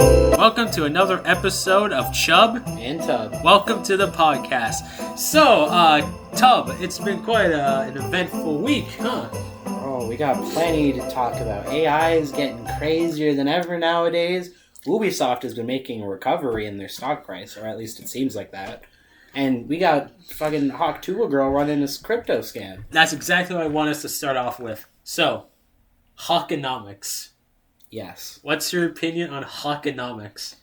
Welcome to another episode of Chub and Tub. Welcome to the podcast. So, Tub, it's been quite an eventful week, huh? Oh, we got plenty to talk about. AI is getting crazier than ever nowadays. Ubisoft has been making a recovery in their stock price, or at least it seems like that. And we got fucking Hawk Tuba Girl running this crypto scam. That's exactly what I want us to start off with. So, Hawkonomics. Yes. What's your opinion on Hawkonomics?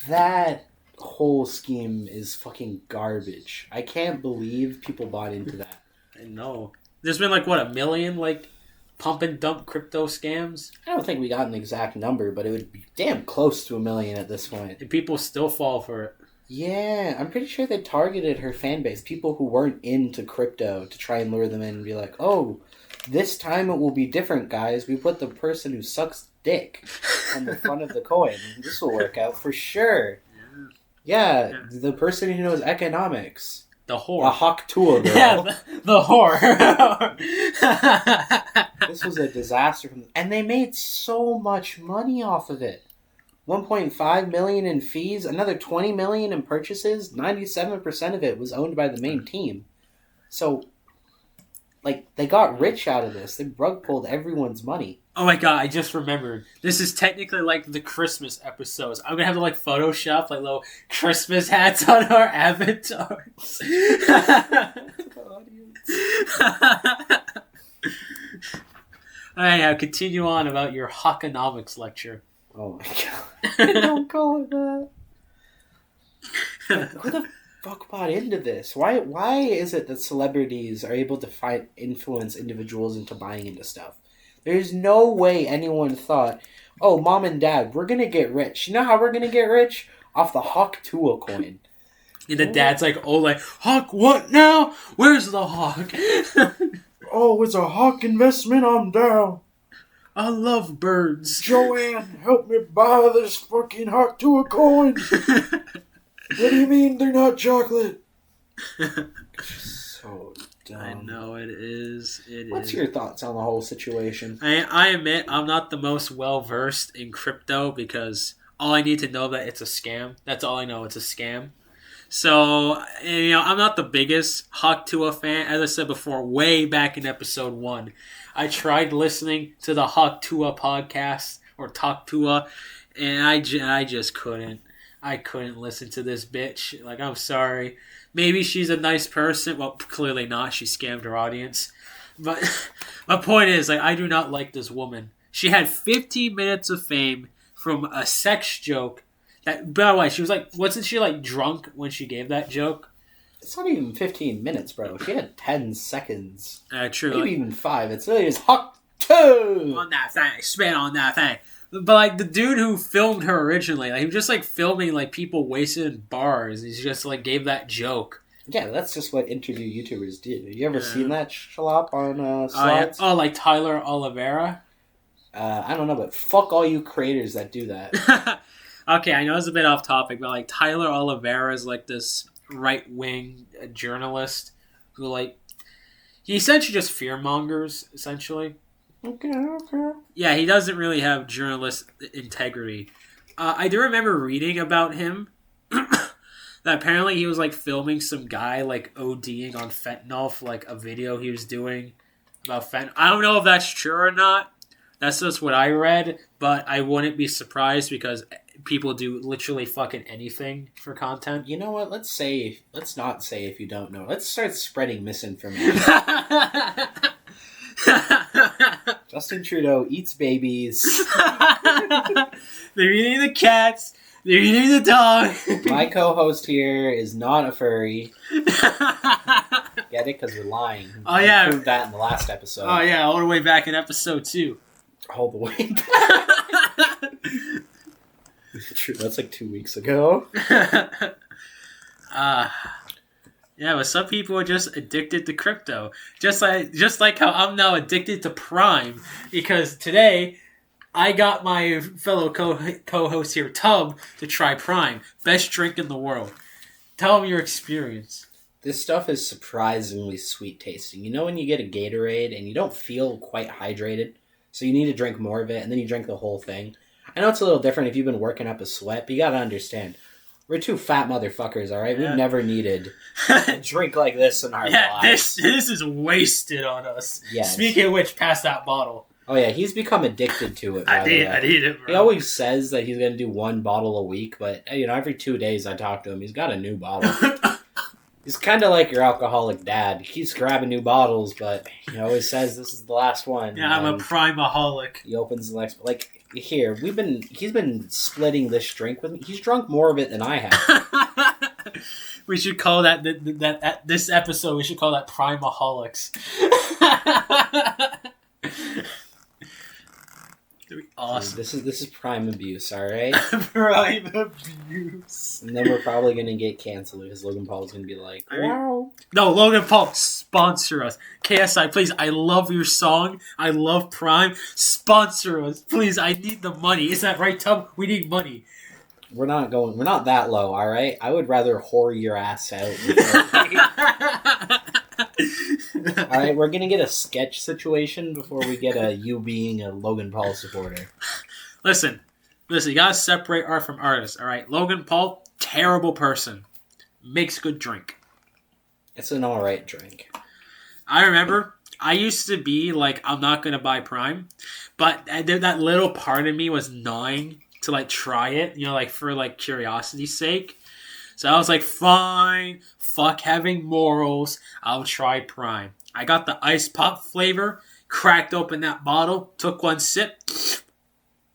That whole scheme is fucking garbage. I can't believe people bought into that. I know. There's been a million, pump and dump crypto scams? I don't think we got an exact number, but it would be damn close to 1 million at this point. And people still fall for it. Yeah, I'm pretty sure they targeted her fan base, people who weren't into crypto, to try and lure them in and be like, oh, this time it will be different, guys. We put the person who sucks dick on the front of the coin. This will work out for sure. Yeah, the person who knows economics. The whore. A Hawk Tuba Girl. Yeah, the whore. This was a disaster. And they made so much money off of it. 1.5 million in fees, another 20 million in purchases. 97% of it was owned by the main team. So, they got rich out of this. They rug pulled everyone's money. Oh my god, I just remembered. This is technically the Christmas episodes. I'm gonna have to Photoshop little Christmas hats on our avatars. Alright, now continue on about your Hawkonomics lecture. Oh my god. Don't call it that. Who the fuck bought into this? Why is it that celebrities are able to influence individuals into buying into stuff? There's no way anyone thought, oh, mom and dad, we're going to get rich. You know how we're going to get rich? Off the Hawk Tuba coin. And the dad's Hawk, what now? Where's the Hawk? Oh, it's a Hawk investment, I'm down. I love birds. Joanne, help me buy this fucking Hawk Tuba coin. What do you mean they're not chocolate? So dumb. I know it is. What's your thoughts on the whole situation? I admit I'm not the most well versed in crypto because all I need to know that it's a scam. That's all I know. It's a scam. So I'm not the biggest Hawk Tuba fan. As I said before, way back in episode 1, I tried listening to the Hawk Tuba podcast or Talk Tuba, and I just couldn't. I couldn't listen to this bitch. I'm sorry. Maybe she's a nice person. Well, clearly not. She scammed her audience. But my point is, I do not like this woman. She had 15 minutes of fame from a sex joke. That, by the way, she was wasn't she drunk when she gave that joke? It's not even 15 minutes, bro. She had 10 seconds. True. Maybe even 5. It's really just Hawk Tuba on that thing. Spin on that thing. But the dude who filmed her originally, he was just filming people wasted in bars. He just gave that joke. Yeah, that's just what interview YouTubers do. You ever seen that schlop on slides? Oh, Tyler Oliveira? I don't know, but fuck all you creators that do that. Okay, I know it's a bit off topic, but Tyler Oliveira is this right wing journalist who he essentially just fear mongers essentially. Okay. Yeah, he doesn't really have journalist integrity. I do remember reading about him that apparently he was filming some guy ODing on fentanyl for a video he was doing about fentanyl. I don't know if that's true or not. That's just what I read, but I wouldn't be surprised because people do literally fucking anything for content. You know what? Let's not say if you don't know. Let's start spreading misinformation. Justin Trudeau eats babies. They're eating the cats. They're eating the dog. My co-host here is not a furry. Get it? Because we're lying. Oh, yeah. We proved that in the last episode. Oh, yeah. All the way back in episode 2. All the way back. True. That's 2 weeks ago. Yeah, but some people are just addicted to crypto. Just like how I'm now addicted to Prime. Because today, I got my fellow co-host here, Tub, to try Prime. Best drink in the world. Tell him your experience. This stuff is surprisingly sweet tasting. You know when you get a Gatorade and you don't feel quite hydrated, so you need to drink more of it, and then you drink the whole thing? I know it's a little different if you've been working up a sweat, but you gotta understand, we're two fat motherfuckers, all right? Yeah. We've never needed a drink like this in our lives. This is wasted on us. Yes. Speaking of which, pass that bottle. Oh yeah, he's become addicted to it. I need it, bro. He always says that he's gonna do 1 bottle a week, but every 2 days I talk to him, he's got a new bottle. He's kind of like your alcoholic dad. He keeps grabbing new bottles, but he always says this is the last one. Yeah, I'm a primaholic. He opens the next, here. He's been splitting this drink with me. He's drunk more of it than I have. We should call that this episode. We should call that primaholics. Awesome. This is prime abuse, all right? Prime abuse. And then we're probably gonna get canceled because Logan Paul's gonna be like, "Wow." No, Logan Paul, sponsor us. KSI, please. I love your song. I love Prime. Sponsor us, please. I need the money. Is that right, Tub? We need money. We're not that low, all right? I would rather whore your ass out. All right, we're gonna get a sketch situation before we get you being a Logan Paul supporter. Listen, you gotta separate art from artist. All right, Logan Paul, terrible person, makes good drink. It's an all right drink. I remember I used to be like, I'm not gonna buy Prime, but that little part of me was gnawing to try it, for curiosity's sake. So I was like, fine, fuck having morals, I'll try Prime. I got the ice pop flavor, cracked open that bottle, took one sip.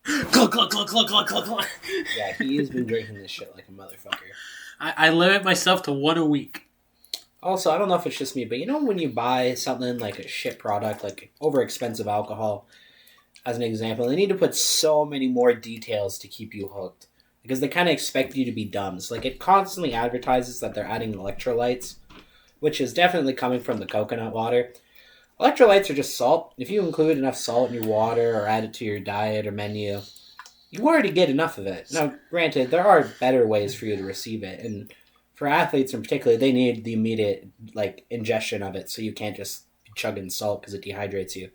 Cluck, cluck, cluck, cluck, cluck, cluck, cluck. Yeah, he has been drinking this shit like a motherfucker. I limit myself to 1 a week. Also, I don't know if it's just me, but when you buy something like a shit product, like over expensive alcohol, as an example, they need to put so many more details to keep you hooked. Because they kind of expect you to be dumb. So, it constantly advertises that they're adding electrolytes, which is definitely coming from the coconut water. Electrolytes are just salt. If you include enough salt in your water or add it to your diet or menu, you already get enough of it. Now, granted, there are better ways for you to receive it. And for athletes in particular, they need the immediate, ingestion of it. So you can't just be chugging salt because it dehydrates you.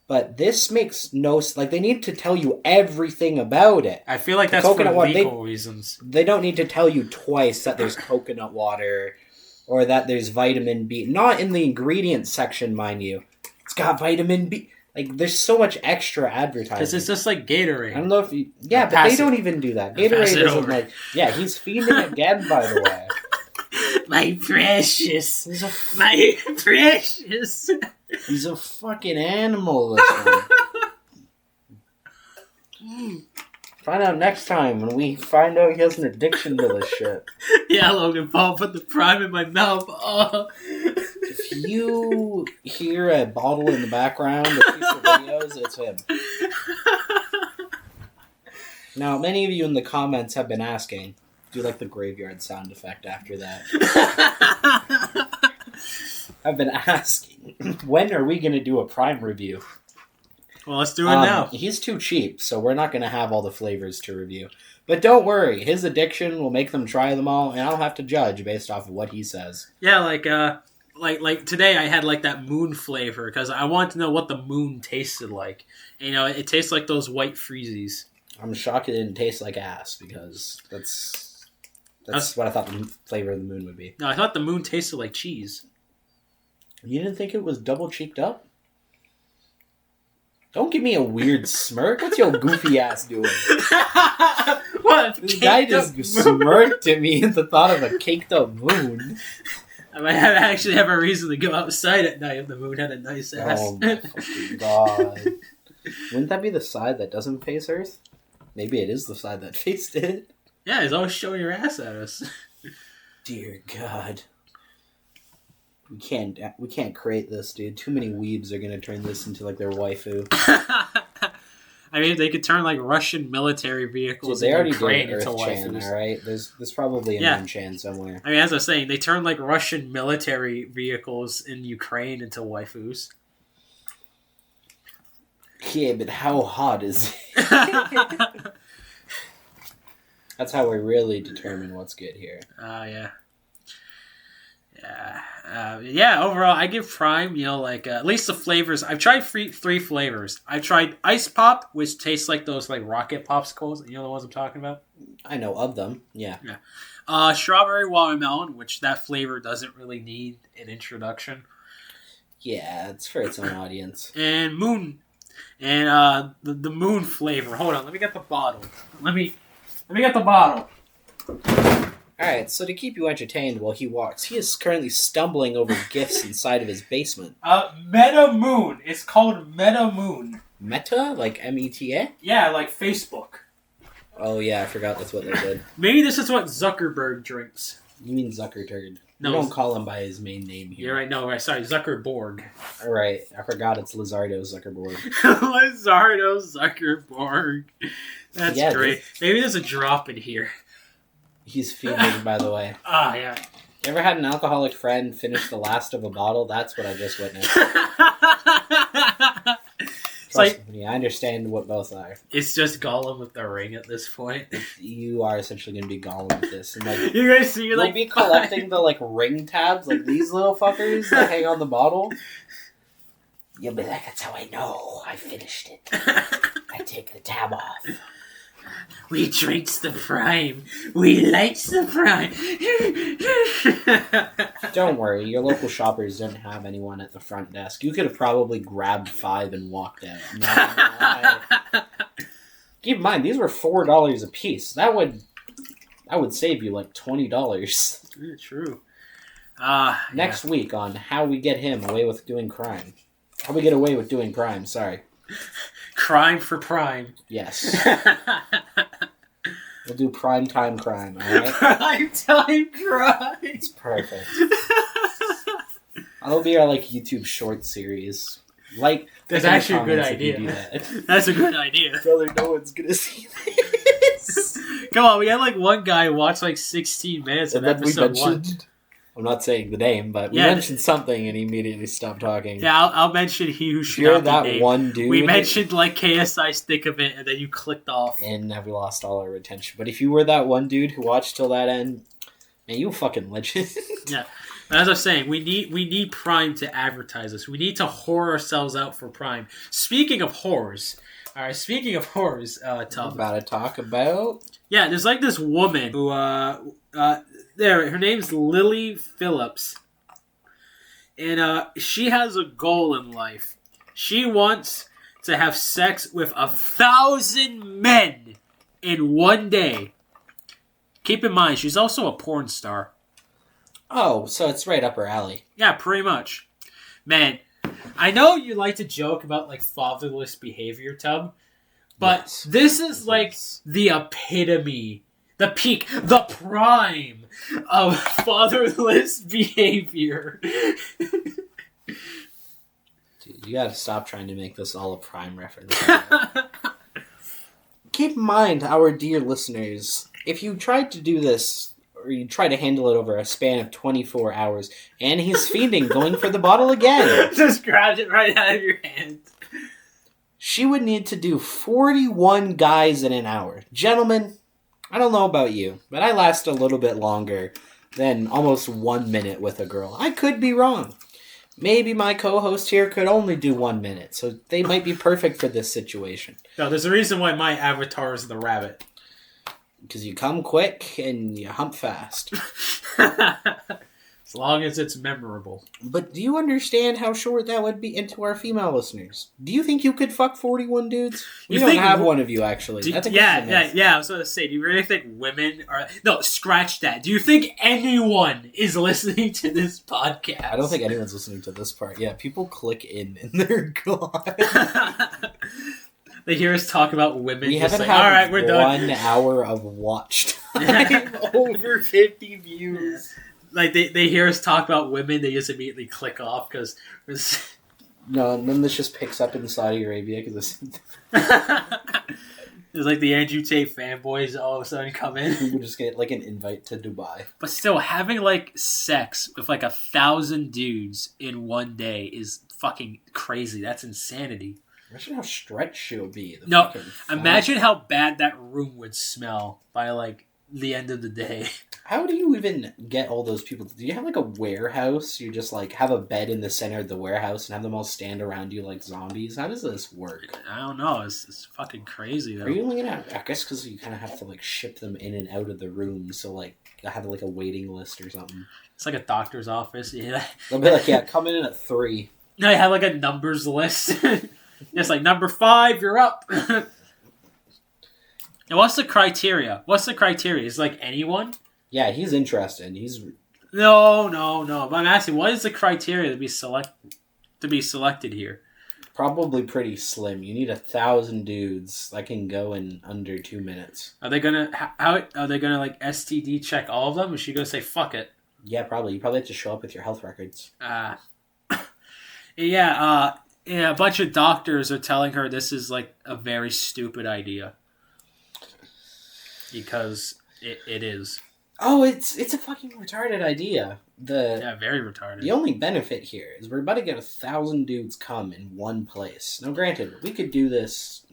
But this makes no... they need to tell you everything about it. I feel like that's for legal reasons. They don't need to tell you twice that there's coconut water or that there's vitamin B. Not in the ingredients section, mind you. It's got vitamin B. There's so much extra advertising. Because it's just like Gatorade. I don't know if you... Yeah, but they don't even do that. Gatorade isn't Yeah, he's fiending again, by the way. My precious. My precious. He's a fucking animal, this one. Find out next time when we find out he has an addiction to this shit. Yeah, Logan Paul, put the Prime in my mouth. Oh. If you hear a bottle in the background of future videos, it's him. Now, many of you in the comments have been asking, do the graveyard sound effect after that. I've been asking, when are we going to do a Prime review? Well, let's do it now. He's too cheap, so we're not going to have all the flavors to review. But don't worry, his addiction will make them try them all, and I'll have to judge based off of what he says. Yeah, like today I had that moon flavor because I wanted to know what the moon tasted like. And, it tastes like those white freezies. I'm shocked it didn't taste like ass because that's what I thought the flavor of the moon would be. No, I thought the moon tasted like cheese. You didn't think it was double cheeked up? Don't give me a weird smirk. What's your goofy ass doing? What? This guy just smirked at me at the thought of a caked up moon. I might actually have a reason to go outside at night if the moon had a nice ass. Oh my fucking god. Wouldn't that be the side that doesn't face Earth? Maybe it is the side that faced it. Yeah, it's always showing your ass at us. Dear God. We can't create this, dude. Too many weebs are gonna turn this into their waifu. I mean, they could turn Russian military vehicles. Dude, they already Ukraine did into Earth-chan, waifus. All right, there's probably a Moon-chan somewhere. I mean, as I was saying, they turn Russian military vehicles in Ukraine into waifus. Yeah, but how hot is it? That's how we really determine what's good here. Yeah. Yeah. Yeah, overall, I give Prime, at least the flavors. I've tried three flavors. I've tried Ice Pop, which tastes like those, rocket popsicles. You know the ones I'm talking about? I know of them, yeah. Strawberry Watermelon, which that flavor doesn't really need an introduction. Yeah, it's for its own audience. And Moon. And the Moon flavor. Hold on, let me get the bottle. Let me get the bottle. Alright, so to keep you entertained while he walks, he is currently stumbling over gifts inside of his basement. Meta Moon. It's called Meta Moon. Meta? Like M-E-T-A? Yeah, like Facebook. Oh yeah, I forgot that's what they did. Maybe this is what Zuckerberg drinks. You mean Zuckerturd. No, you don't call him by his main name here. You're right, no, right, sorry, Zuckerborg. Alright, I forgot it's Lizardo Zuckerborg. Lizardo Zuckerborg. That's great. This... Maybe there's a drop in here. He's feeding, by the way. Ah, yeah. You ever had an alcoholic friend finish the last of a bottle? That's what I just witnessed. Trust me, I understand what both are. It's just Gollum with the ring at this point. You are essentially going to be Gollum with this. And, you guys see, you'll be collecting the, ring tabs, like these little fuckers that hang on the bottle. You'll be like, that's how I know I finished it. I take the tab off. We drinks the Prime. We likes the Prime. Don't worry, your local shoppers don't have anyone at the front desk. You could have probably grabbed 5 and walked out. No. Keep in mind, these were $4 a piece. That would save you $20. Yeah, true. Next week on how we get him away with doing crime. How we get away with doing crime, sorry. Crime for Prime. Yes. We'll do prime time crime, alright? Prime time crime! It's perfect. That'll be our YouTube short series. That's actually a good idea. That's a good idea. Brother, no one's gonna see this. Come on, we had one guy watch 16 minutes of episode 1. I'm not saying the name, but we mentioned something and he immediately stopped talking. Yeah, I'll mention he who should You're not be named. One dude. We mentioned KSI stick of it and then you clicked off. And we lost all our retention. But if you were that one dude who watched till that end, man, you a fucking legend. Yeah. As I was saying, we need Prime to advertise us. We need to whore ourselves out for Prime. Speaking of whores, Tub. About to talk about? Yeah, there's this woman who, her name's Lily Phillips. And she has a goal in life. She wants to have sex with 1,000 men in one day. Keep in mind, she's also a porn star. Oh, so it's right up her alley. Yeah, pretty much. Man, I know you like to joke about fatherless behavior, Tub, but yes, this is the epitome, the peak, the prime of fatherless behavior. Dude, you gotta stop trying to make this all a Prime reference. Keep in mind, our dear listeners, if you tried to do this, or you try to handle it over a span of 24 hours, and he's fiending, going for the bottle again. Just grabbed it right out of your hand. She would need to do 41 guys in an hour. Gentlemen, I don't know about you, but I last a little bit longer than almost 1 minute with a girl. I could be wrong. Maybe my co-host here could only do 1 minute, so they might be perfect for this situation. No, there's a reason why my avatar is the rabbit. Because you come quick and you hump fast. As long as it's memorable. But do you understand how short that would be into our female listeners? Do you think you could fuck 41 dudes? We don't have one of you, actually. Yeah. I was going to say, do you really think women are... No, scratch that. Do you think anyone is listening to this podcast? I don't think anyone's listening to this part. Yeah, people click in and they're gone. They hear us talk about women. We haven't had all right, we're done. 1 hour of watch time. Over 50 views. They hear us talk about women, they just immediately click off because... No, and then this just picks up in Saudi Arabia because it's the Andrew Tate fanboys all of a sudden come in. People just get an invite to Dubai. But still, having sex with 1,000 dudes in one day is fucking crazy. That's insanity. Imagine how stretched she'll be. Imagine how bad that room would smell by the end of the day. How do you even get all those people? Do you have like a warehouse? You just like have a bed in the center of the warehouse and have them all stand around you like zombies? How does this work? I don't know. It's fucking crazy though. Are you only gonna? I guess because you kind of have to like ship them in and out of the room, so like have like a waiting list or something. It's like a doctor's office. Yeah. They'll be like, yeah, come in at 3. No, you have like a numbers list. It's like number 5, you're up. And what's the criteria? Is it like anyone? Yeah, he's interested. He's No. But I'm asking, what is the criteria to be selected here? probably pretty slim. You need 1,000 dudes that can go in under 2 minutes. Are they gonna how are they gonna like STD check all of them? Or is she gonna say fuck it? Yeah, probably. You probably have to show up with your health records. Yeah. A bunch of doctors are telling her this is like a very stupid idea because it is. Oh, it's a fucking retarded idea. Yeah, very retarded. The only benefit here is we're about to get 1,000 dudes come in one place. Now, granted, we could do this,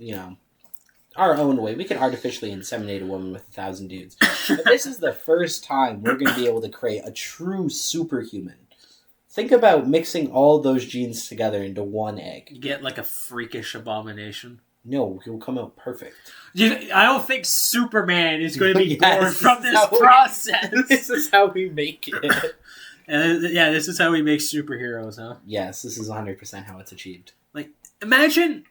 our own way. We can artificially inseminate a woman with 1,000 dudes. But this is the first time we're going to be able to create a true superhuman. Think about mixing all those genes together into one egg. You get like a freakish abomination. No, he'll come out perfect. I don't think Superman is going to be born from this process. This is how we make it. And this is how we make superheroes, huh? Yes, this is 100% how it's achieved. Like, imagine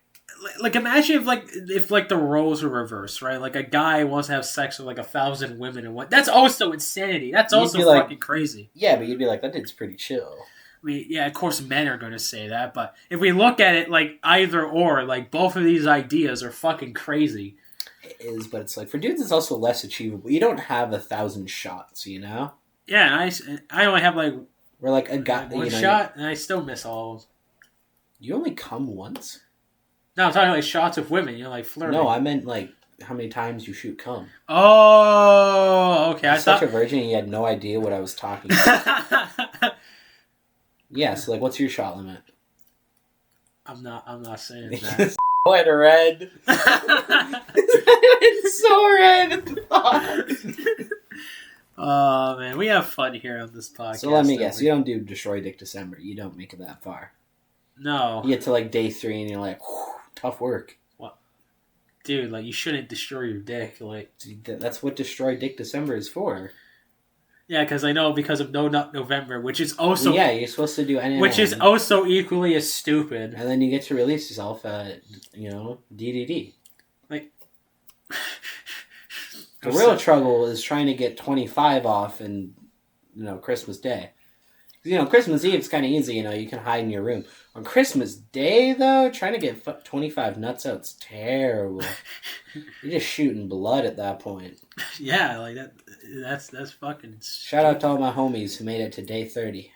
if the roles were reversed, right? Like a guy wants to have sex with like 1,000 women and what? That's also insanity. That's also fucking crazy. Yeah, but you'd be like, that dude's pretty chill. I mean, yeah, of course men are going to say that, but if we look at it like either or, like both of these ideas are fucking crazy. It is, but it's like, for dudes it's also less achievable. You don't have 1,000 shots, Yeah, and I only have like... We're like a guy... one shot, and I still miss all of them. You only come once? No, I'm talking like shots with women, like flirting. No, I meant like how many times you shoot cum. Oh, okay. You're such a virgin and you had no idea what I was talking about. Yeah, so like, what's your shot limit? I'm not saying that. Went red. It's so red. Oh man, we have fun here on this podcast. So let me guess, you don't do Destroy Dick December. You don't make it that far. No. You get to like day 3 and you're like, tough work. What? Dude, like you shouldn't destroy your dick. Like that's what Destroy Dick December is for. Yeah, because of No Nut November, which is also... Well, yeah, you're supposed to do NNN. Which is also equally as stupid. And then you get to release yourself at, DDD. Like... The real trouble is trying to get 25 off and, Christmas Day. Christmas Eve is kind of easy, you can hide in your room. On Christmas Day, though, trying to get 25 nuts out's terrible. You're just shooting blood at that point. Yeah, like that's fucking... Shout out to all my homies who made it to day 30.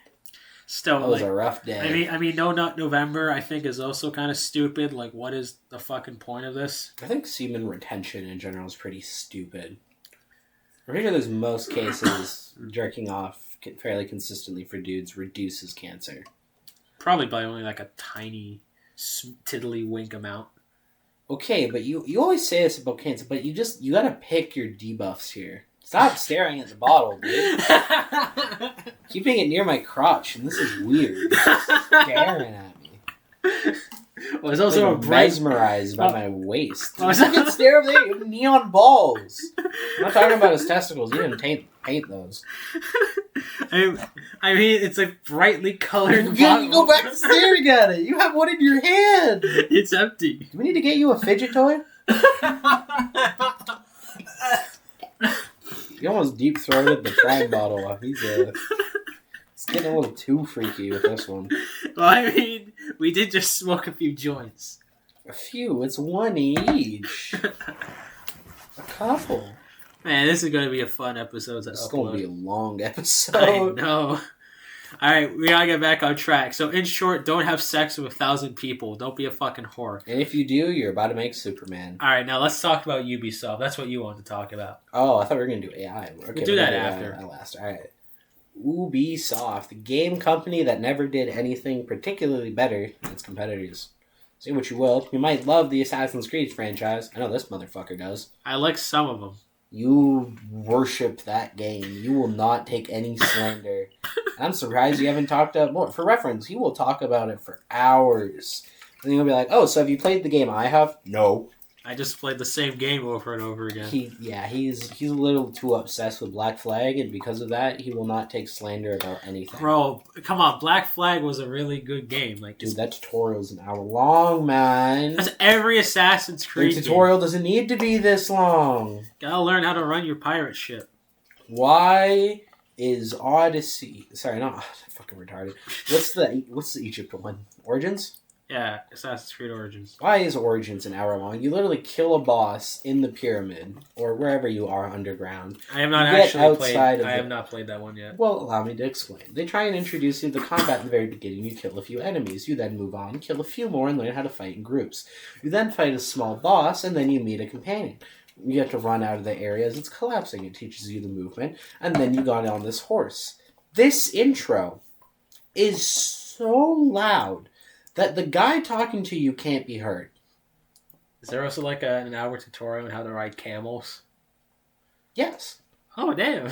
Still, that was a rough day. I mean, No Nut November, I think, is also kind of stupid. Like, what is the fucking point of this? I think semen retention in general is pretty stupid. I'm pretty sure there's most cases jerking off fairly consistently for dudes reduces cancer. Probably by only like a tiny tiddlywink amount. Okay, but you always say this about cancer, but you gotta pick your debuffs here. Stop staring at the bottle, dude. Keeping it near my crotch, and this is weird. It's staring at me. Well, it's also like mesmerized by my waist. Oh, Look at stare over there. You have neon balls. I'm not talking about his testicles. You didn't paint those. I mean, it's a brightly colored bottle. You go back to staring at it. You have one in your hand. It's empty. Do we need to get you a fidget toy? You almost deep-throated the frag bottle. It's getting a little too freaky with this one. Well, I mean, we did just smoke a few joints. A few? It's one each. A couple. Man, this is going to be a fun episode to upload. It's going to be a long episode. I know. Alright, we gotta get back on track. So, in short, don't have sex with 1,000 people. Don't be a fucking whore. And if you do, you're about to make Superman. Alright, now let's talk about Ubisoft. That's what you wanted to talk about. Oh, I thought we were going to do AI. Okay, we'll do that after. Last. Alright. Ubisoft, the game company that never did anything particularly better than its competitors. Say what you will, you might love the Assassin's Creed franchise. I know this motherfucker does. I like some of them. You worship that game. You will not take any slander. I'm surprised you haven't talked about more. For reference, he will talk about it for hours. And then you'll be like, oh, so have you played the game I have? No. I just played the same game over and over again. He's a little too obsessed with Black Flag, and because of that, he will not take slander about anything. Bro, come on, Black Flag was a really good game. Like, dude, that tutorial's an hour long, man. That's every Assassin's Creed The tutorial game. Doesn't need to be this long. Gotta learn how to run your pirate ship. Why is Odyssey? Sorry, not fucking retarded. What's the Egypt one? Origins? Yeah, Assassin's Creed Origins. Why is Origins an hour long? You literally kill a boss in the pyramid or wherever you are underground. I have not played that one yet. Well, allow me to explain. They try and introduce you to the combat in the very beginning. You kill a few enemies. You then move on, kill a few more, and learn how to fight in groups. You then fight a small boss, and then you meet a companion. You have to run out of the area as it's collapsing. It teaches you the movement, and then you got on this horse. This intro is so loud that the guy talking to you can't be heard. Is there also like an hour tutorial on how to ride camels? Yes. Oh, damn.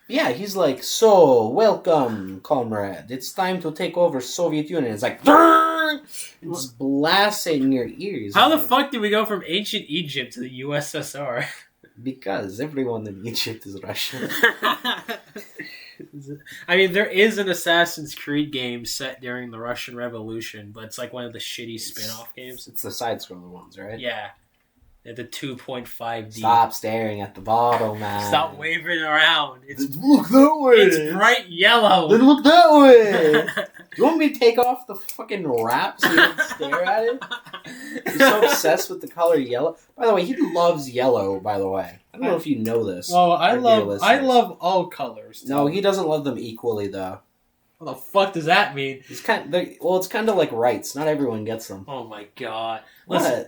Yeah, he's like, so, welcome, comrade. It's time to take over Soviet Union. It's like, it's blasting in your ears. How the fuck did we go from ancient Egypt to the USSR? Because everyone in Egypt is Russian. I mean, there is an Assassin's Creed game set during the Russian Revolution, but it's like one of the shitty spin-off games. It's the side-scroller ones, right? Yeah. They're the 2.5D. Stop staring at the bottle, man. Stop waving around. Look that way. It's bright yellow. Then look that way. Do you want me to take off the fucking wrap so you can stare at it? He's so obsessed with the color yellow. By the way, he loves yellow, by the way. I don't know if you know this. Well, I love all colors. No, he doesn't love them equally, though. What the fuck does that mean? It's kind of like rights. Not everyone gets them. Oh my god.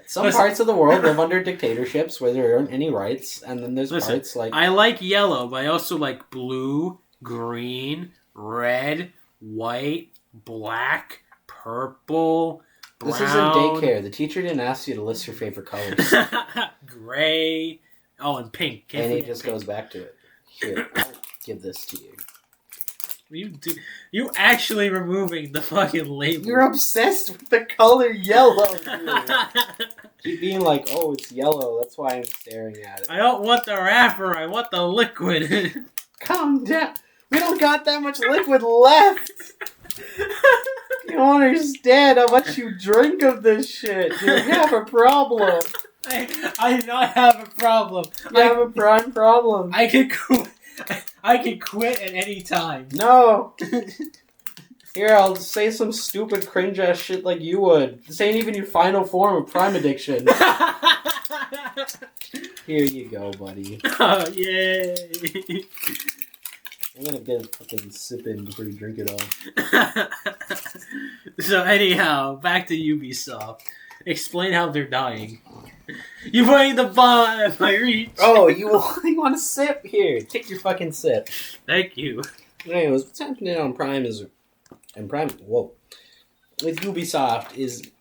Some parts of the world live under dictatorships where there aren't any rights, and then there's parts like... I like yellow, but I also like blue, green, red, white, black, purple, brown. This isn't daycare. The teacher didn't ask you to list your favorite colors. Gray. Oh, and pink. And he just goes back to it. Here, I'll give this to you. You actually removing the fucking label. You're obsessed with the color yellow. Keep being like, oh, it's yellow. That's why I'm staring at it. I don't want the wrapper. I want the liquid. Calm down. We don't got that much liquid left. You don't understand how much you drink of this shit. You have a problem. I do not have a problem. You have a prime problem. I can quit at any time. No. Here, I'll say some stupid cringe ass shit like you would. This ain't even your final form of prime addiction. Here you go, buddy. Oh, yay. I'm gonna get a fucking sip in before you drink it all. So anyhow, back to Ubisoft. Explain how they're dying. You're putting the bomb at my reach. Oh, you want a sip? Here, take your fucking sip. Thank you. Anyways, what's happening on Prime is... with Ubisoft is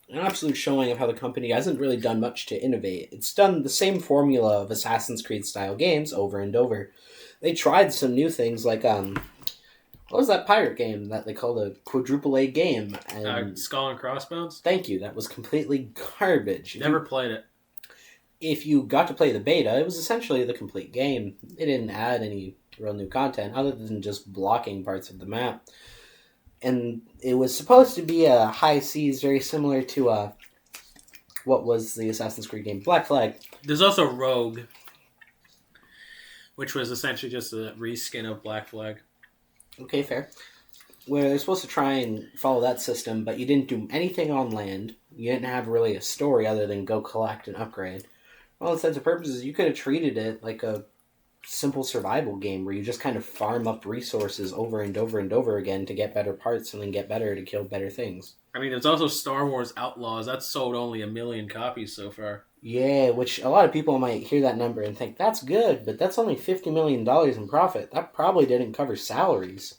an absolute showing of how the company hasn't really done much to innovate. It's done the same formula of Assassin's Creed style games over and over. They tried some new things like what was that pirate game that they called a quadruple A game? And Skull and Crossbones? Thank you. That was completely garbage. Never played it. If you got to play the beta, it was essentially the complete game. It didn't add any real new content other than just blocking parts of the map. And it was supposed to be a high seas, very similar to what was the Assassin's Creed game, Black Flag. There's also Rogue, which was essentially just a reskin of Black Flag. Okay, fair. Where they're supposed to try and follow that system, but you didn't do anything on land. You didn't have really a story other than go collect and upgrade. For all intents and purposes, you could have treated it like a simple survival game where you just kind of farm up resources over and over and over again to get better parts and then get better to kill better things. I mean, there's also Star Wars Outlaws. That's sold only 1 million copies so far. Yeah, which a lot of people might hear that number and think, that's good, but that's only $50 million in profit. That probably didn't cover salaries.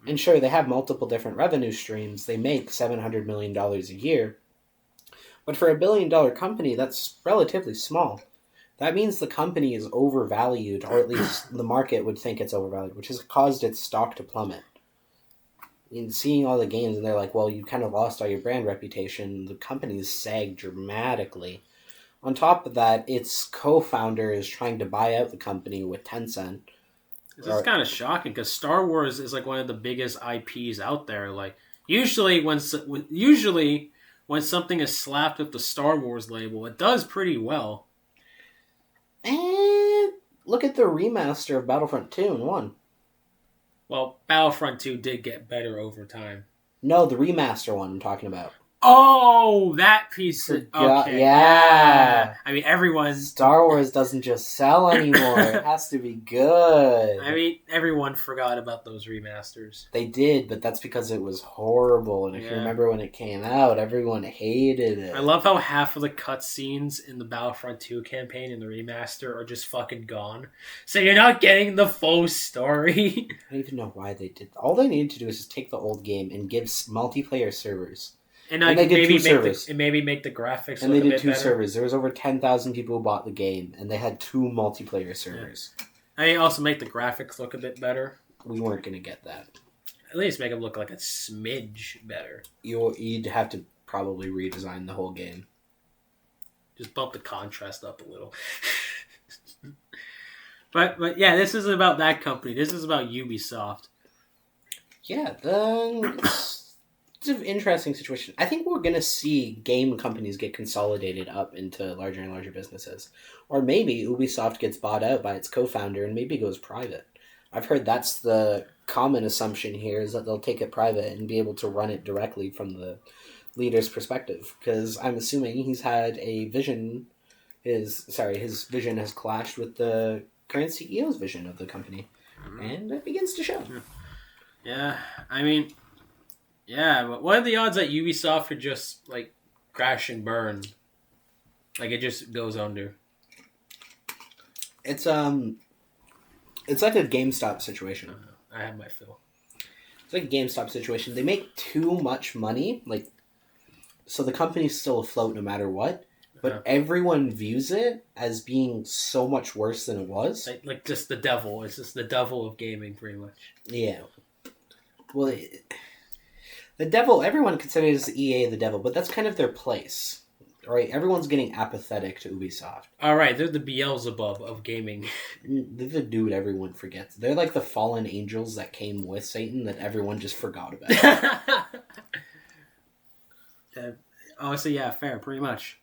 And sure, they have multiple different revenue streams. They make $700 million a year. But for $1 billion company, that's relatively small. that means the company is overvalued, or at least the market would think it's overvalued, which has caused its stock to plummet. In seeing all the games, and they're like, well, you kind of lost all your brand reputation, the company's sagged dramatically. On top of that, its co-founder is trying to buy out the company with Tencent. This is kind of shocking because Star Wars is like one of the biggest IPs out there. Like usually when something is slapped with the Star Wars label, it does pretty well. And look at the remaster of Battlefront 2 and 1. Well, Battlefront 2 did get better over time. No, the remaster one I'm talking about. Oh, that piece. Okay. Yeah. I mean, everyone. Star Wars doesn't just sell anymore. It has to be good. I mean, everyone forgot about those remasters. They did, but that's because it was horrible. And if you remember when it came out, everyone hated it. I love how half of the cutscenes in the Battlefront 2 campaign in the remaster are just fucking gone. So you're not getting the full story. I don't even know why they did. All they needed to do is just take the old game and give multiplayer servers. And they did maybe 2 servers. Maybe make the graphics and look they did a bit 2 better. servers. There was over 10,000 people who bought the game, and they had 2 multiplayer servers. Yeah. I mean, also make the graphics look a bit better. We weren't going to get that. At least make them look like a smidge better. You'd have to probably redesign the whole game. Just bump the contrast up a little. But yeah, this isn't about that company. This is about Ubisoft. Yeah, it's an interesting situation. I think we're going to see game companies get consolidated up into larger and larger businesses. Or maybe Ubisoft gets bought out by its co-founder and maybe goes private. I've heard that's the common assumption here, is that they'll take it private and be able to run it directly from the leader's perspective. Because I'm assuming he's had a vision. His vision has clashed with the current CEO's vision of the company. And it begins to show. Yeah, I mean... Yeah, but what are the odds that Ubisoft could just, like, crash and burn? Like, it just goes under. It's like a GameStop situation. I have my fill. It's like a GameStop situation. They make too much money, like, so the company's still afloat no matter what, but everyone views it as being so much worse than it was. Like just the devil. It's just the devil of gaming, pretty much. Yeah. Well... The devil, everyone considers EA the devil, but that's kind of their place, right? Everyone's getting apathetic to Ubisoft. All right, they're the Beelzebub of gaming. They're the dude everyone forgets. They're like the fallen angels that came with Satan that everyone just forgot about. Honestly, yeah, fair, pretty much.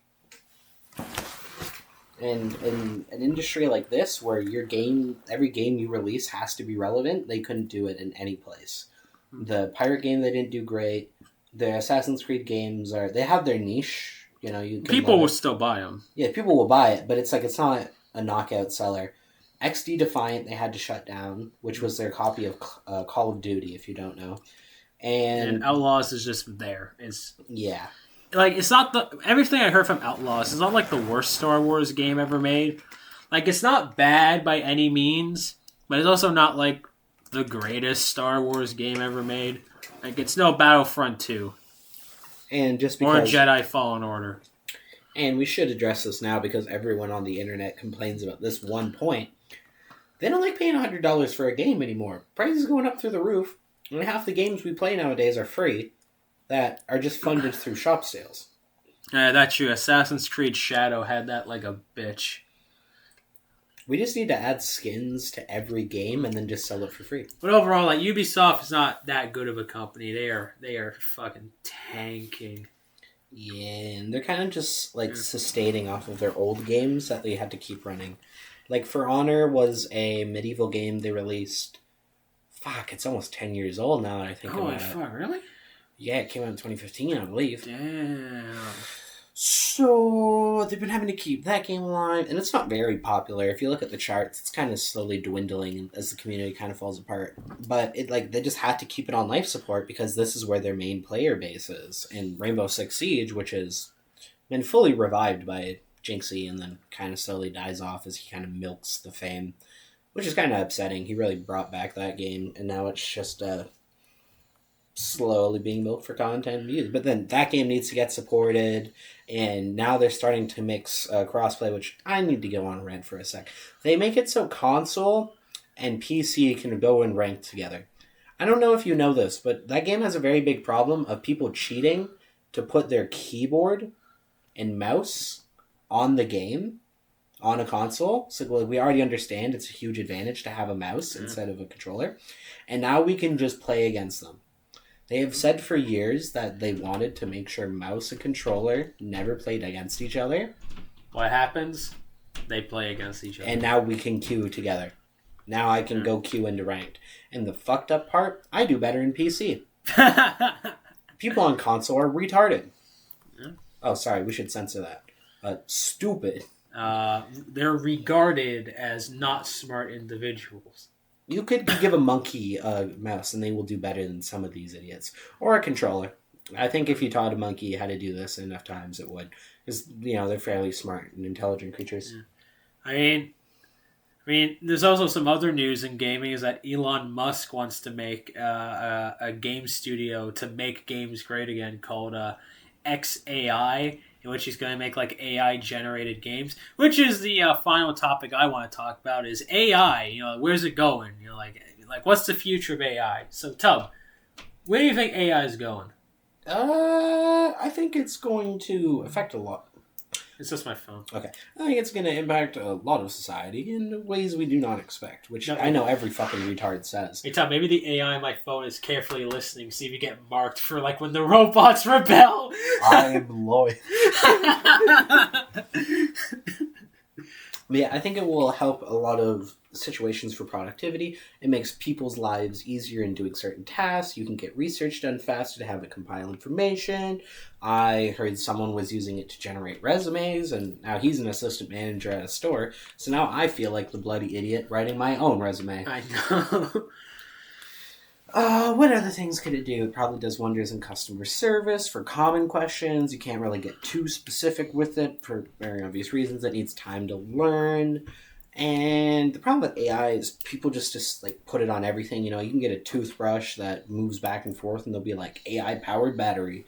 And in an industry like this, where every game you release has to be relevant, they couldn't do it in any place. The pirate game, they didn't do great. The Assassin's Creed games they have their niche. You know, people will still buy them. Yeah, people will buy it, but it's not a knockout seller. XD Defiant, they had to shut down, which was their copy of Call of Duty, if you don't know. And Outlaws is just there. Yeah. Like, it's not everything I heard from Outlaws is not like the worst Star Wars game ever made. Like, it's not bad by any means, but it's also not like the greatest Star Wars game ever made. Like, it's no Battlefront 2. And just because... Or Jedi Fallen Order. And we should address this now because everyone on the internet complains about this one point. They don't like paying $100 for a game anymore. Prices going up through the roof. And half the games we play nowadays are free that are just funded through shop sales. Yeah, that's true. Assassin's Creed Shadow had that like a bitch. We just need to add skins to every game and then just sell it for free. But overall, like, Ubisoft is not that good of a company. They are fucking tanking. Yeah, and they're kind of just like sustaining off of their old games that they had to keep running. Like For Honor was a medieval game they released. Fuck, it's almost 10 years old now that I think about it. Oh, fuck, really? Yeah, it came out in 2015, I believe. Damn. So they've been having to keep that game alive, and it's not very popular. If you look at the charts, it's kind of slowly dwindling as the community kind of falls apart. But they just had to keep it on life support because this is where their main player base is. And Rainbow Six Siege, which has been fully revived by Jinxie and then kind of slowly dies off as he kind of milks the fame, which is kind of upsetting. He really brought back that game, and now it's just slowly being built for content views. But then that game needs to get supported, and now they're starting to mix crossplay, which I need to go on rant for a sec. They make it so console and PC can go and rank together. I don't know if you know this, but that game has a very big problem of people cheating to put their keyboard and mouse on the game on a console. So we already understand it's a huge advantage to have a mouse instead of a controller. And now we can just play against them. They have said for years that they wanted to make sure mouse and controller never played against each other. What happens? They play against each other. And now we can queue together. Now I can go queue into ranked. And the fucked up part, I do better in PC. People on console are retarded. Yeah. Oh, sorry, we should censor that. Stupid. They're regarded as not smart individuals. You could give a monkey a mouse and they will do better than some of these idiots. Or a controller. I think if you taught a monkey how to do this enough times, it would. Because, they're fairly smart and intelligent creatures. Yeah. I mean, there's also some other news in gaming is that Elon Musk wants to make a game studio to make games great again called XAI, in which he's going to make like AI-generated games, which is the final topic I want to talk about is AI. Where's it going? Like what's the future of AI? So, Tub, where do you think AI is going? I think it's going to affect a lot. It's just my phone. Okay. I think it's going to impact a lot of society in ways we do not expect, which I know every fucking retard says. Hey, Tom, maybe the AI on my phone is carefully listening, see if you get marked for, like, when the robots rebel. I'm loyal. But yeah, I think it will help a lot of situations for productivity. It makes people's lives easier in doing certain tasks. You can get research done faster to have it compile information. I heard someone was using it to generate resumes, and now he's an assistant manager at a store. So now I feel like the bloody idiot writing my own resume. I know. What other things could it do? It probably does wonders in customer service for common questions. You can't really get too specific with it for very obvious reasons. It needs time to learn. And the problem with AI is people just like put it on everything. You can get a toothbrush that moves back and forth and they'll be like AI powered battery.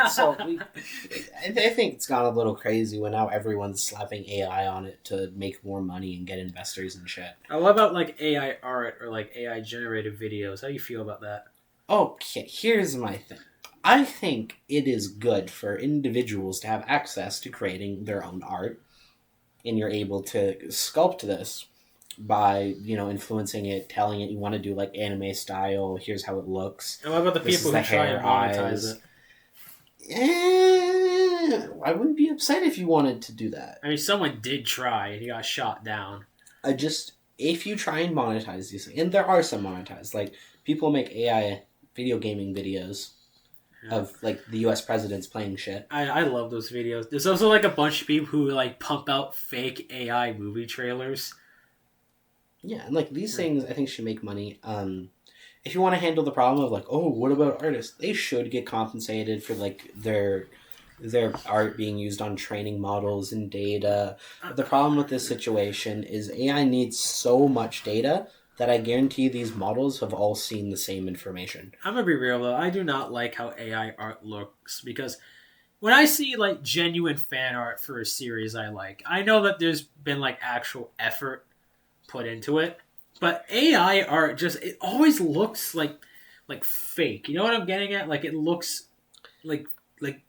So I think it's gone a little crazy when now everyone's slapping AI on it to make more money and get investors and shit. What about like AI art or like AI generated videos? How do you feel about that? Okay, here's my thing. I think it is good for individuals to have access to creating their own art. And you're able to sculpt this by, influencing it, telling it you want to do like anime style, here's how it looks. And what about the people who try and monetize it? I wouldn't be upset if you wanted to do that. I mean, someone did try and he got shot down. If you try and monetize these things, and there are some monetized, like people make AI video gaming videos. Yeah. Of like the U.S. presidents playing shit. I love those videos. There's also like a bunch of people who like pump out fake AI movie trailers. Yeah, and like these things I think should make money. If you want to handle the problem of like, oh, what about artists? They should get compensated for like their art being used on training models and data. But the problem with this situation is AI needs so much data that I guarantee these models have all seen the same information. I'm gonna be real though, I do not like how AI art looks because when I see like genuine fan art for a series I like, I know that there's been like actual effort put into it, but AI art it always looks like fake. You know what I'm getting at? Like it looks like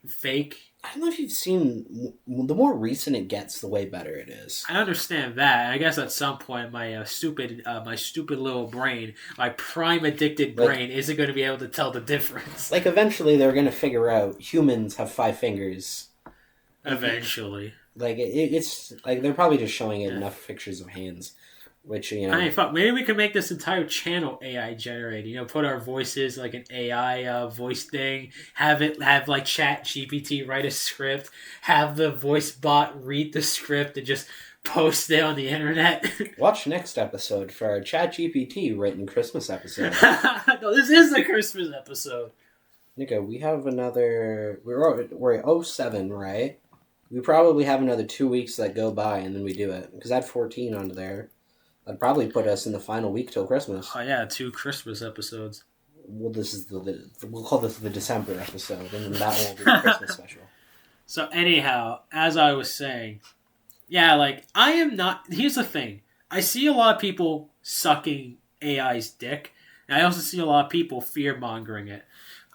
fake. I don't know if you've seen, the more recent it gets, the way better it is. I understand that. I guess at some point my stupid little brain, my prime addicted brain, isn't going to be able to tell the difference. Like eventually they're going to figure out humans have 5 fingers. Eventually. Like it's like they're probably just showing it enough pictures of hands. Which, I mean, fuck, maybe we can make this entire channel AI generated. Put our voices like an AI voice thing. Have like Chat GPT write a script. Have the voice bot read the script and just post it on the internet. Watch next episode for our Chat GPT written Christmas episode. No, this is the Christmas episode. Nico, we have another. We're at 07, right? We probably have another 2 weeks that go by and then we do it. Because I had 14 onto there. That'd probably put us in the final week till Christmas. Oh yeah, 2 Christmas episodes. well, this is we'll call this the December episode, and then that will be the Christmas special. So anyhow, as I was saying, yeah, like I am not. Here's the thing: I see a lot of people sucking AI's dick, and I also see a lot of people fear mongering it.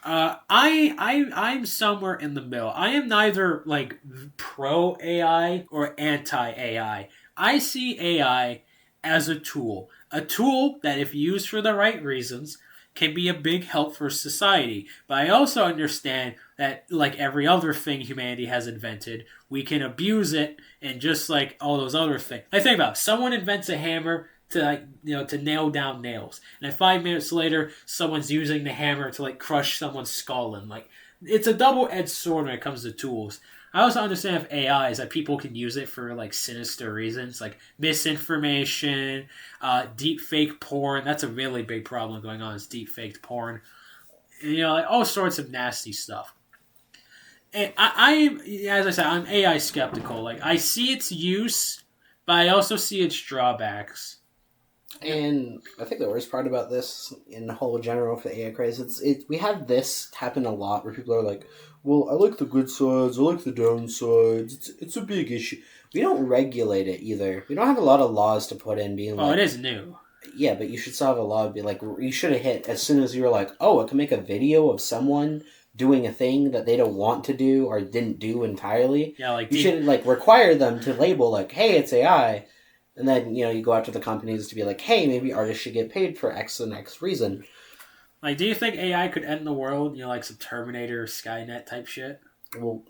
I'm somewhere in the middle. I am neither like pro AI or anti AI. I see AI as a tool that, if used for the right reasons, can be a big help for society. But I also understand that, like every other thing humanity has invented, we can abuse it, and just like all those other things. I think about it. Someone invents a hammer to to nail down nails, and then 5 minutes later, someone's using the hammer to like crush someone's skull. And like, it's a double-edged sword when it comes to tools. I also understand if AI is that people can use it for like sinister reasons, like misinformation, deep fake porn. That's a really big problem going on. Is deep faked porn, and, like all sorts of nasty stuff. And as I said, I'm AI skeptical. Like I see its use, but I also see its drawbacks. And I think the worst part about this, in the whole general for the AI craze, we have this happen a lot where people are like, well, I like the good sides, I like the downsides. It's a big issue. We don't regulate it either. We don't have a lot of laws to put in being like... Oh, it is new. Yeah, but you should still have a law to be like, you should have hit as soon as you were like, oh, I can make a video of someone doing a thing that they don't want to do or didn't do entirely. Yeah, like... You should like require them to label like, hey, it's AI. And then, you go after the companies to be like, hey, maybe artists should get paid for X and X reason. Like, do you think AI could end the world? Like some Terminator, Skynet type shit? Well,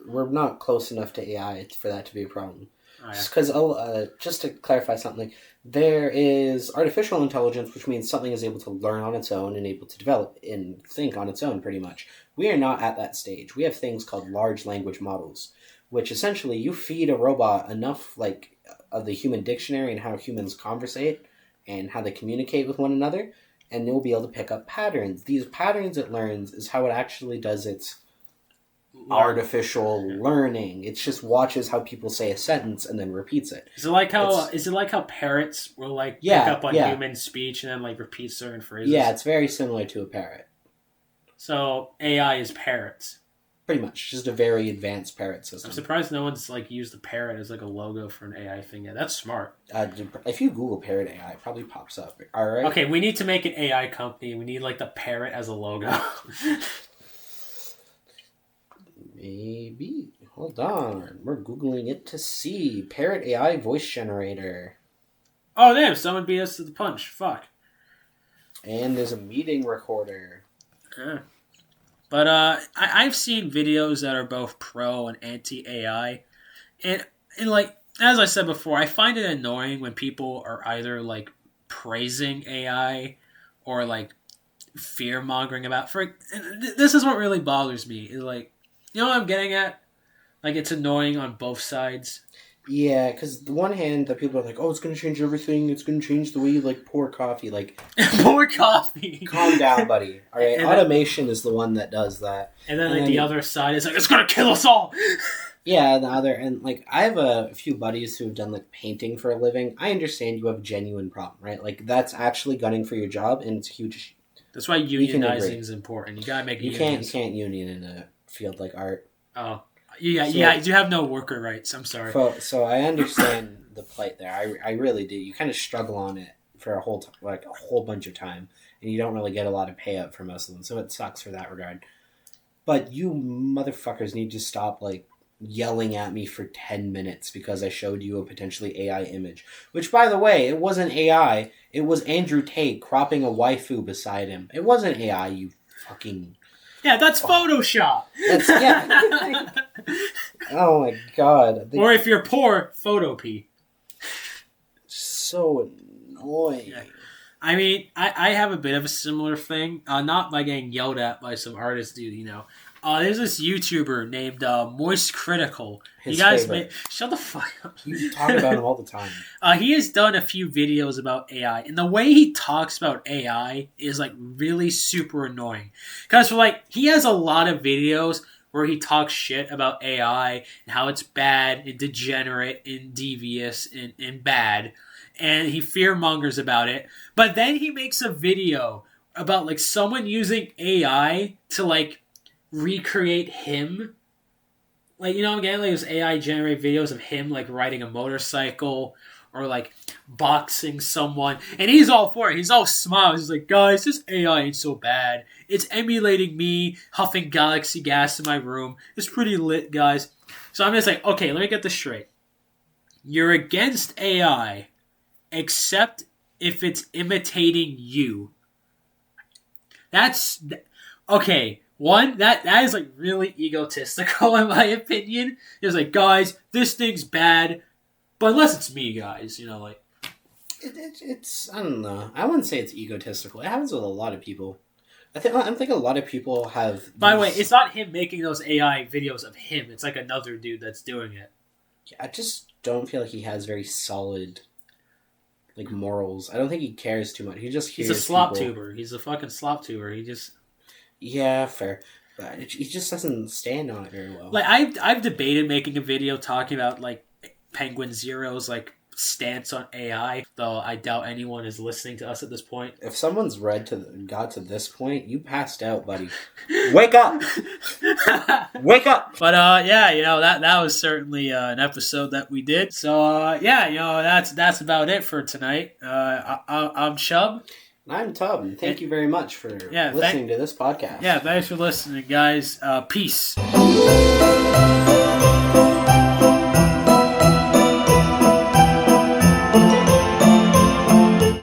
we're not close enough to AI for that to be a problem. Oh, yeah. Because, just to clarify something, there is artificial intelligence, which means something is able to learn on its own and able to develop and think on its own, pretty much. We are not at that stage. We have things called large language models, which essentially you feed a robot enough, like, of the human dictionary and how humans conversate and how they communicate with one another, and it will be able to pick up patterns. These patterns it learns is how it actually does its artificial learning. It just watches how people say a sentence and then repeats it. Is it like how parrots will like pick up on human speech and then like repeat certain phrases? Yeah, it's very similar to a parrot. So AI is parrots. Pretty much, just a very advanced parrot system. I'm surprised no one's like used the parrot as like a logo for an AI thing yet. That's smart. If you Google parrot AI, it probably pops up. All right. Okay, we need to make an AI company. We need like the parrot as a logo. Maybe. Hold on, we're Googling it to see parrot AI voice generator. Oh damn! Someone beat us to the punch. Fuck. And there's a meeting recorder. Yeah. But I've seen videos that are both pro and anti-AI. And like, as I said before, I find it annoying when people are either like praising AI or like fear-mongering about... This is what really bothers me. Is like, you know what I'm getting at? Like, it's annoying on both sides. Yeah, because the one hand that people are like, oh, it's going to change everything. It's going to change the way you, like, pour coffee. Like, pour coffee. Calm down, buddy. All right, automation is the one that does that. And then, the other side is like, it's going to kill us all. Yeah, like, I have a few buddies who have done, like, painting for a living. I understand you have a genuine problem, right? Like, that's actually gunning for your job, and it's a huge issue. That's why unionizing is important. You got to make unions. You can't union in a field like art. Oh. Yeah, you have no worker rights. I'm sorry. So I understand the plight there. I really do. You kind of struggle on it for a whole bunch of time, and you don't really get a lot of payout for most of them. So it sucks for that regard. But you motherfuckers need to stop like yelling at me for 10 minutes because I showed you a potentially AI image. Which, by the way, it wasn't AI. It was Andrew Tate cropping a waifu beside him. It wasn't AI. You fucking. Yeah, that's Photoshop. Yeah. Oh my god. Or if you're poor, Photopea. So annoying. Yeah. I mean, I have a bit of a similar thing. Not by getting yelled at by some artist dude, There's this YouTuber named Moist Critical. Shut the fuck up. You talk about him all the time. He has done a few videos about AI, and the way he talks about AI is like really super annoying. Because he has a lot of videos where he talks shit about AI and how it's bad and degenerate and devious and bad, and he fearmongers about it. But then he makes a video about like someone using AI to like recreate him. Like, you know, I'm getting like those AI generate videos of him like riding a motorcycle or like boxing someone, and he's all for it. He's all smiles. He's like, guys, this AI ain't so bad. It's emulating me huffing galaxy gas in my room. It's pretty lit, guys. So I'm just like, okay, let me get this straight. You're against AI, except if it's imitating you. That's okay. One, that is like really egotistical in my opinion. It's like, guys, this thing's bad, but unless it's me, guys, you know, like it's I don't know. I wouldn't say it's egotistical. It happens with a lot of people. I think a lot of people have. By the way, it's not him making those AI videos of him. It's like another dude that's doing it. I just don't feel like he has very solid, like, morals. I don't think he cares too much. He just hears. He's a slop people. tuber. He's a fucking slop tuber. He just. Yeah, fair. But he just doesn't stand on it very well. Like I've debated making a video talking about like Penguin Zero's like stance on AI, though I doubt anyone is listening to us at this point. If someone's got to this point, you passed out, buddy. Wake up! Wake up! But yeah, you know, that was certainly an episode that we did. So yeah, you know, that's about it for tonight. I'm Chub. I'm Tub, and thank you very much for listening to this podcast. Yeah, thanks for listening, guys. Peace.